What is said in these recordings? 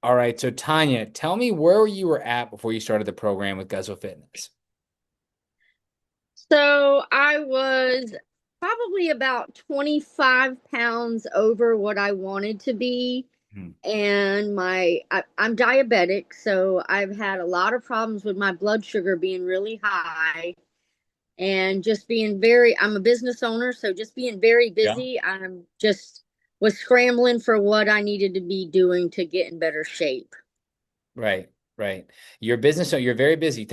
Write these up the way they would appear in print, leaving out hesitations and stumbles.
All right. So Tanya, tell me where you were at before you started the program with Guzzo Fitness. So I was probably about 25 pounds over what I wanted to be. Hmm. And I'm diabetic, so I've had a lot of problems with my blood sugar being really high and just being I'm a business owner, so just being very Yeah. busy. I'm just was scrambling for what I needed to be doing to get in better shape. Right. Right. Your business, so you're very busy.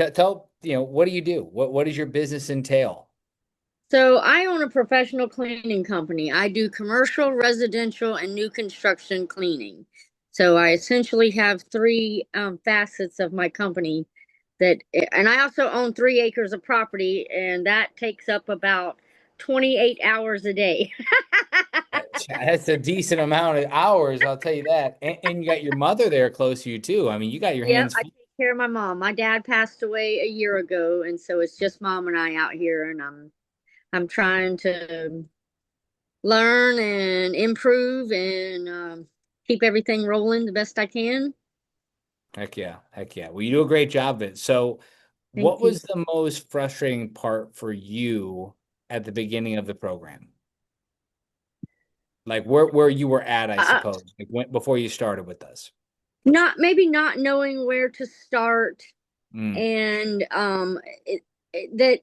What do you do? What does your business entail? So I own a professional cleaning company. I do commercial, residential, and new construction cleaning. So I essentially have three facets of my company and I also own 3 acres of property, and that takes up about 28 hours a day. That's a decent amount of hours, I'll tell you that. And you got your mother there close to you too. I mean, you got your Yep, hands I full. take care of my mom. My dad passed away a year ago, and so it's just mom and I out here, and I'm trying to learn and improve and keep everything rolling the best I can. Heck yeah. Heck yeah. Well, you do a great job of it. So, what Thank you. was the most frustrating part for you at the beginning of the program? Like where you were at, I Uh, suppose, before you started with us. Not maybe not knowing where to start, Mm, and that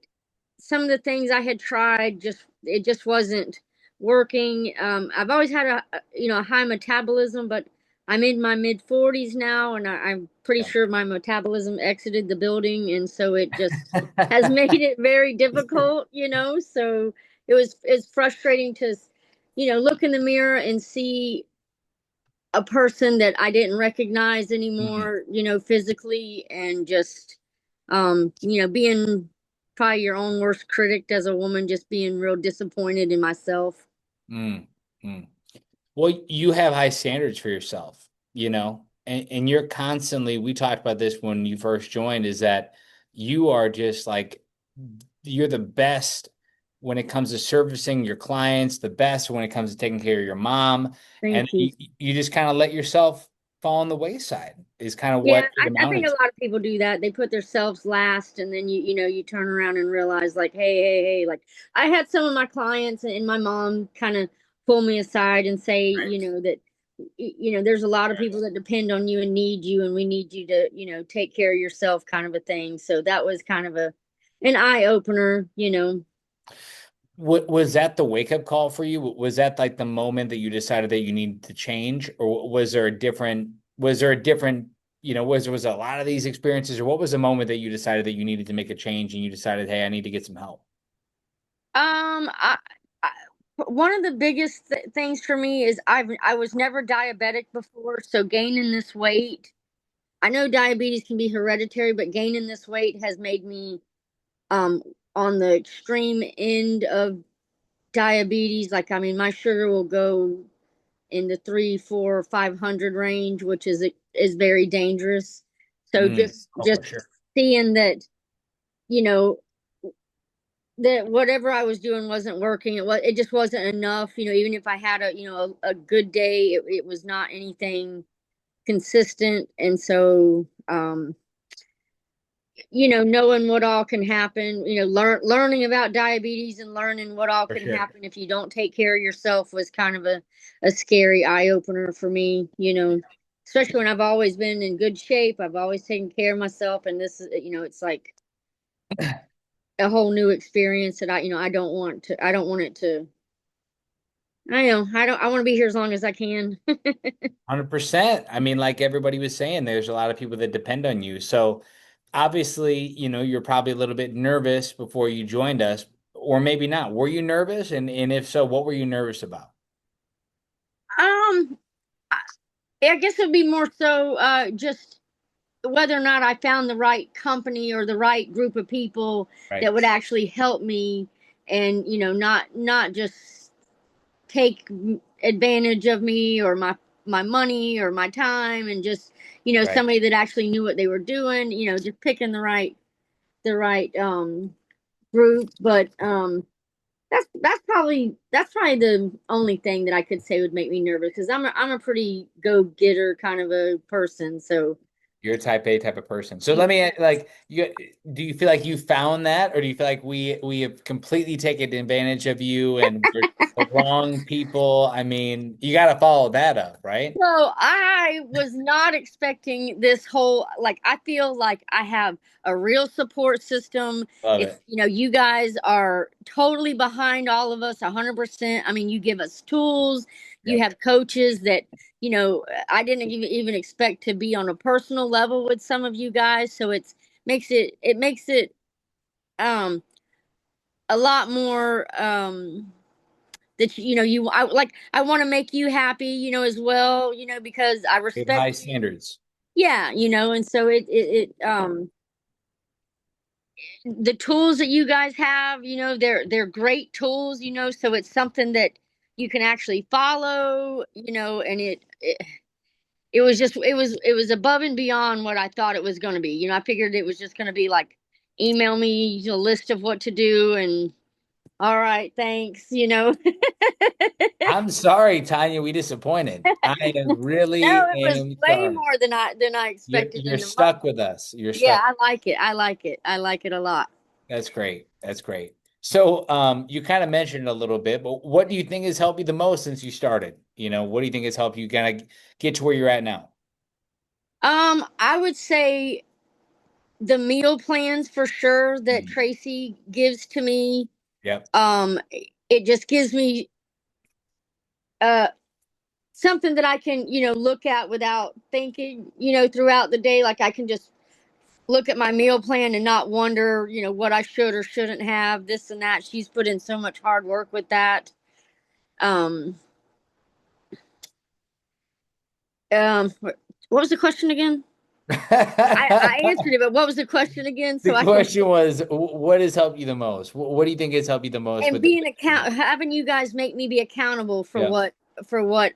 some of the things I had tried just wasn't working. I've always had a high metabolism, but I'm in my mid 40s now, and I'm pretty yeah. sure my metabolism exited the building, and so it just has made it very difficult. So it's frustrating to look in the mirror and see a person that I didn't recognize Mm, anymore, physically, and just being probably your own worst critic as a woman, just being real disappointed in myself. mm, mm. Well, you have high standards for yourself, and you're constantly, we talked about this when you first joined, is that you are just like, you're the best when it comes to servicing your clients, the best when it comes to taking care of your mom. And Thank you. you just kind of let yourself fall on the wayside, is kind of Yeah, what it I think amounted a to. lot of people do that. They put themselves last, and then you turn around and realize, like, hey, like I had some of my clients and my mom kind of pull me aside and say, that there's a lot of people that depend on you and need you, and we need you to take care of yourself, kind of a thing. So that was kind of an eye opener. Was that the wake up call for you? Was that like the moment that you decided that you needed to change, or was a lot of these experiences, or what was the moment that you decided that you needed to make a change and you decided, hey, I need to get some help? I one of the biggest things for me is I was never diabetic before, so gaining this weight. I know diabetes can be hereditary, but gaining this weight has made me um on the extreme end of diabetes. Like, I mean, my sugar will go in the 3, 4, 500 range, which is very dangerous. So Oh, just for sure. seeing you know that whatever I was doing wasn't working. It just wasn't enough. Even if I had a good day, it was not anything consistent. And so knowing what all can happen, learning about diabetes and learning what all For can sure. happen if you don't take care of yourself was kind of a scary eye opener for me, especially when I've always been in good shape. I've always taken care of myself. And this is, it's like a whole new experience that I don't want it to, I want to be here as long as I can. 100%. I mean, like everybody was saying, there's a lot of people that depend on you. So obviously, you're probably a little bit nervous before you joined us, or maybe not. Were you nervous? And if so, what were you nervous about? Um, I guess it'd be more so just whether or not I found the right company or the right group of people Right. that would actually help me, and not just take advantage of me or my money or my time, and just Right. somebody that actually knew what they were doing. Just picking the right group. But that's probably the only thing that I could say would make me nervous because I'm a pretty go getter kind of a person. So You're a type A type of person. So let yeah. me like you do you feel like you found that or do you feel like we have completely taken advantage of you and we're the wrong people? I mean, you got to follow that up, right? So I was not expecting this whole, like, I feel like I have a real support system. Love It's, it. you guys are totally behind all of us 100%. I mean, you give us tools, you Yep. have coaches that, I didn't even expect to be on a personal level with some of you guys. So it makes it um a lot more that I want to make you happy, as well, because I We have high respect you. standards. Yeah, and so the tools that you guys have, they're great tools, so it's something that you can actually follow, and it was above and beyond what I thought it was going to be. I figured it was just going to be like email me a list of what to do and all right, thanks. I'm sorry, Tanya, we disappointed. I am No, really it was am way sorry. more than I expected You're in the stuck moment. with us. You're Yeah, stuck. I like it. I like it. I like it a lot. That's great. That's great. So, you kind of mentioned a little bit, but what do you think has helped you the most since you started? What do you think has helped you kind of get to where you're at now? I would say the meal plans for sure that Mm. Tracy gives to me. Yep. It just gives me uh something that I can, look at without thinking, throughout the day. Like I can just look at my meal plan and not wonder, what I should or shouldn't have, this and that. She's put in so much hard work with that. Um, what was the question again? I answered it, but what was the question again? The So I can question was, what has helped you the most? What do you think has helped you the most and with the being account having you guys make me be accountable for yeah, what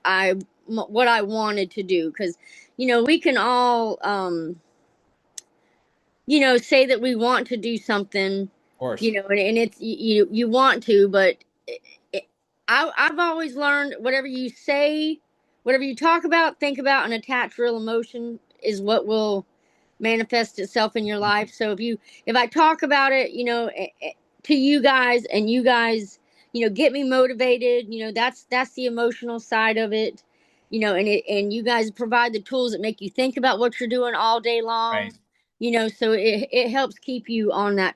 I wanted to do because we can all say that we want to do something, of course. and it's you want to, but it, I've always learned whatever you say, whatever you talk about, think about, and attach real emotion is what will manifest itself in your life. So if I talk about it, to you guys, and you guys, get me motivated, that's the emotional side of it. And you guys provide the tools that make you think about what you're doing all day long. Right. So it helps keep you on that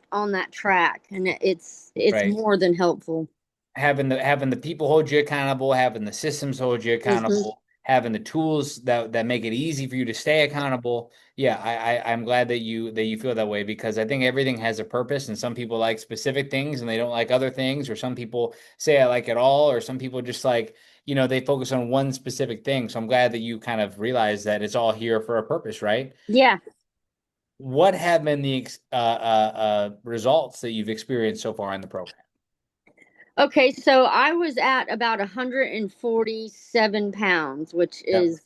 track, and it's Right. more than helpful. Having the people hold you accountable, having the systems hold you Hmm. accountable, having the tools that make it easy for you to stay accountable. Yeah, I'm glad that you feel that way because I think everything has a purpose, and some people like specific things and they don't like other things, or some people say I like it all, or some people just like they focus on one specific thing. So I'm glad that you kind of realize that it's all here for a purpose, right? Yeah. What have been the results that you've experienced so far in the program? Okay, so I was at about 147 pounds, which Yeah. is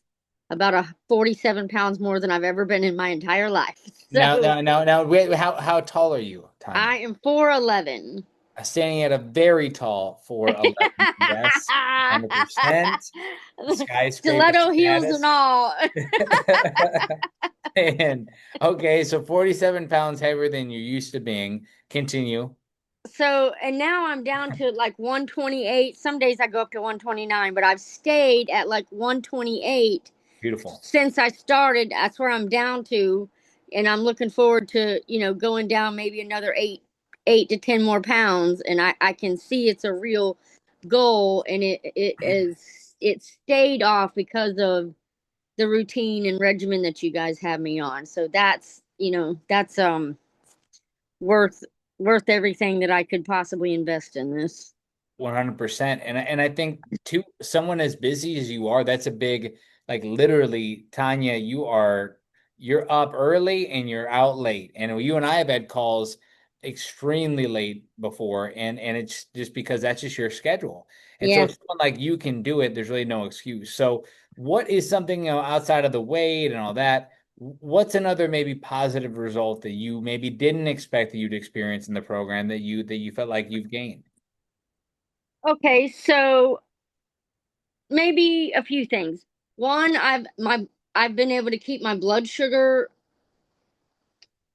about 47 pounds more than I've ever been in my entire life. Now, So now, now, now, wait, how tall are you, Tanya? I am 4'11. Standing at a very tall 4'11. Yes, 100%. Skyscraper Stiletto heels and status. all. And okay, so 47 pounds heavier than you used to being. Continue. So, and now I'm down to like 128. Some days I go up to 129, but I've stayed at like 128 Beautiful. since I started. That's where I'm down to, and I'm looking forward to going down maybe another 8 to 10 more pounds, and I can see it's a real goal, and it stayed off because of the routine and regimen that you guys have me on. So that's worth worth everything that I could possibly invest in this. 100%. And I think too, someone as busy as you are, that's a big, like literally, Tanya, you're up early and you're out late. And you and I have had calls extremely late before, and it's just because that's just your schedule. And so Yeah. if someone like you can do it, there's really no excuse. So what is something, outside of the weight and all that? What's another maybe positive result that you maybe didn't expect that you'd experience in the program that you felt like you've gained? Okay, so maybe a few things. One, I've been able to keep my blood sugar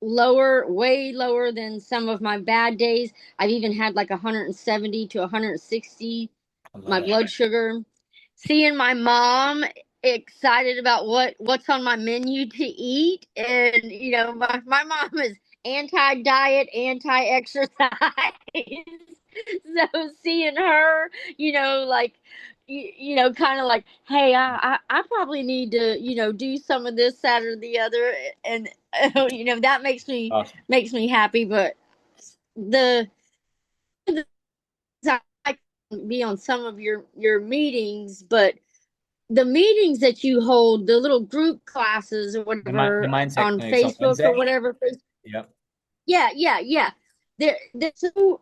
lower, way lower than some of my bad days. I've even had like 170 to 160 I love my that. blood sugar. Seeing my mom excited about what's on my menu to eat, and my mom is anti diet, anti exercise. So seeing her, like kind of like, hey, I probably need to, do some of this, that, or the other, and that Awesome. makes me happy. But the I can be on some of your meetings, but the meetings that you hold, the little group classes or The whatever mindset on clinics on Facebook or Wednesday. whatever. Yep. Yeah, yeah, yeah. They're so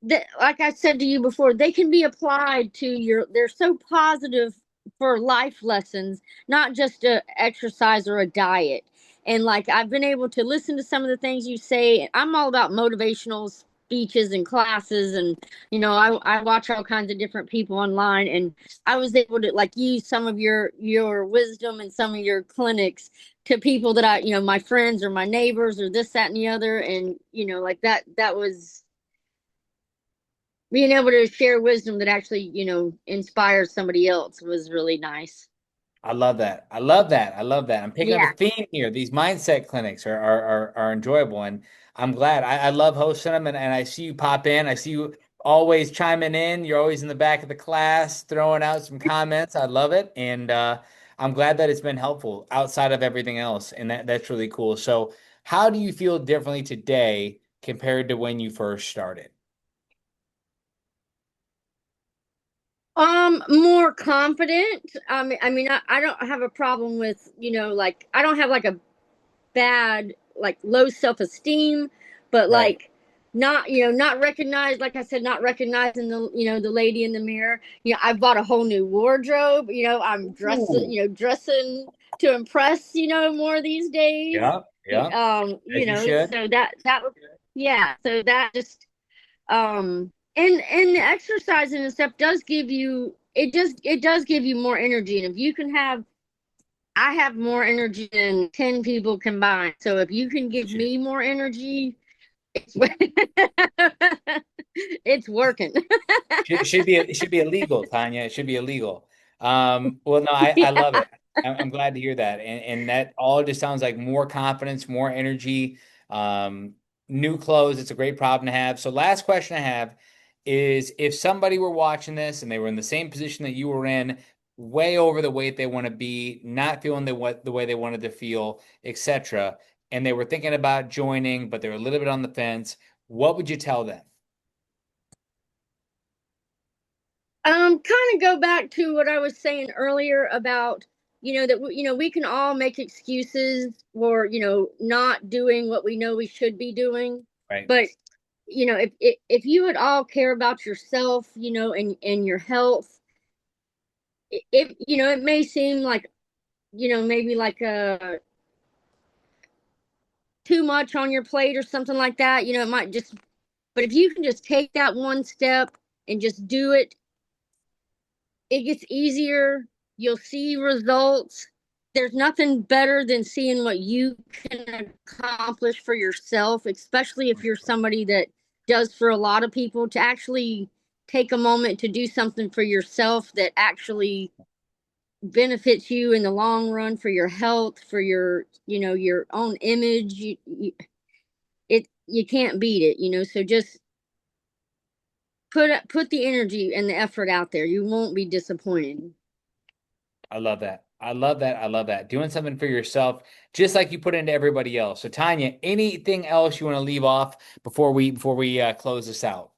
that, like I said to you before, they can be applied to they're so positive for life lessons, not just a exercise or a diet. And like I've been able to listen to some of the things you say. I'm all about motivational speeches and classes, and I watch all kinds of different people online, and I was able to like use some of your wisdom and some of your clinics to people that my friends or my neighbors or this, that, and the other. And like that was being able to share wisdom that actually inspires somebody else was really nice. I love that. I love that. I love that. I'm picking up a Yeah. theme here. These mindset clinics are enjoyable, and I'm glad. I love hosting them, and I see you pop in. I see you always chiming in. You're always in the back of the class throwing out some comments. I love it, and I'm glad that it's been helpful outside of everything else, and that's really cool. So, how do you feel differently today compared to when you first started? More confident. I don't have a problem with, like, I don't have like a bad, like, low self-esteem, but Right. like not, not recognized, like I said, not recognizing the lady in the mirror. I bought a whole new wardrobe. I'm dressing, Ooh. dressing to impress, more these days. Yeah. Yeah. As you should. So that was, yeah, so that just and the exercising and stuff does give you, it does give you more energy. And if you can have, I have more energy than 10 people combined. So if you can give me more energy, it's it's working. It should be illegal, Tanya. It should be illegal. Well, no, I Yeah. love it. I'm glad to hear that, and that all just sounds like more confidence, more energy, um, new clothes. It's a great problem to have. So, last question I have is: if somebody were watching this and they were in the same position that you were in, way over the weight they want to be, not feeling the way they wanted to feel, etc., and they were thinking about joining, but they were a little bit on the fence, what would you tell them? Kind of go back to what I was saying earlier about, that we can all make excuses for, not doing what we know we should be doing. Right. But, if you would all care about yourself, and your health, it may seem like, maybe like too much on your plate or something like that. It might just, but if you can just take that one step and just do it, it gets easier. You'll see results. There's nothing better than seeing what you can accomplish for yourself, especially if you're somebody that does for a lot of people, to actually take a moment to do something for yourself that actually benefits you in the long run, for your health, for your own image. You can't beat it, so just put the energy and the effort out there. You won't be disappointed. I love that. I love that. I love that. Doing something for yourself, just like you put into everybody else. So, Tanya, anything else you want to leave off before we close this out?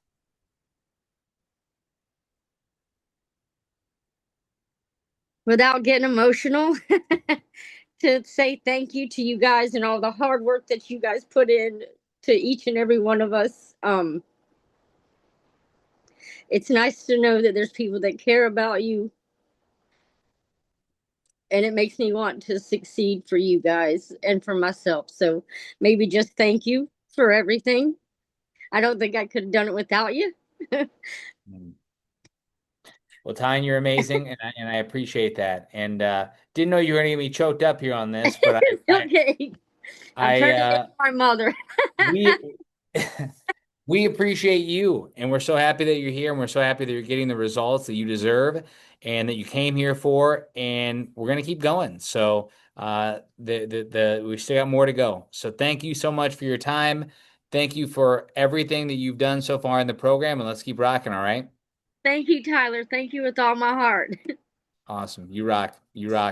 Without getting emotional, to say thank you to you guys and all the hard work that you guys put in to each and every one of us. It's nice to know that there's people that care about you, and it makes me want to succeed for you guys and for myself. So maybe just thank you for everything. I don't think I could have done it without you. Mm. Well, Tyne, you're amazing, and I appreciate that. And didn't know you were going to get me choked up here on this, but It's okay. I'm I turning into my mother. we we appreciate you, and we're so happy that you're here, and we're so happy that you're getting the results that you deserve and that you came here for, and we're gonna keep going. So the we still got more to go. So thank you so much for your time. Thank you for everything that you've done so far in the program, and let's keep rocking, all right? Thank you, Tyler. Thank you with all my heart. Awesome. You rock. You rock.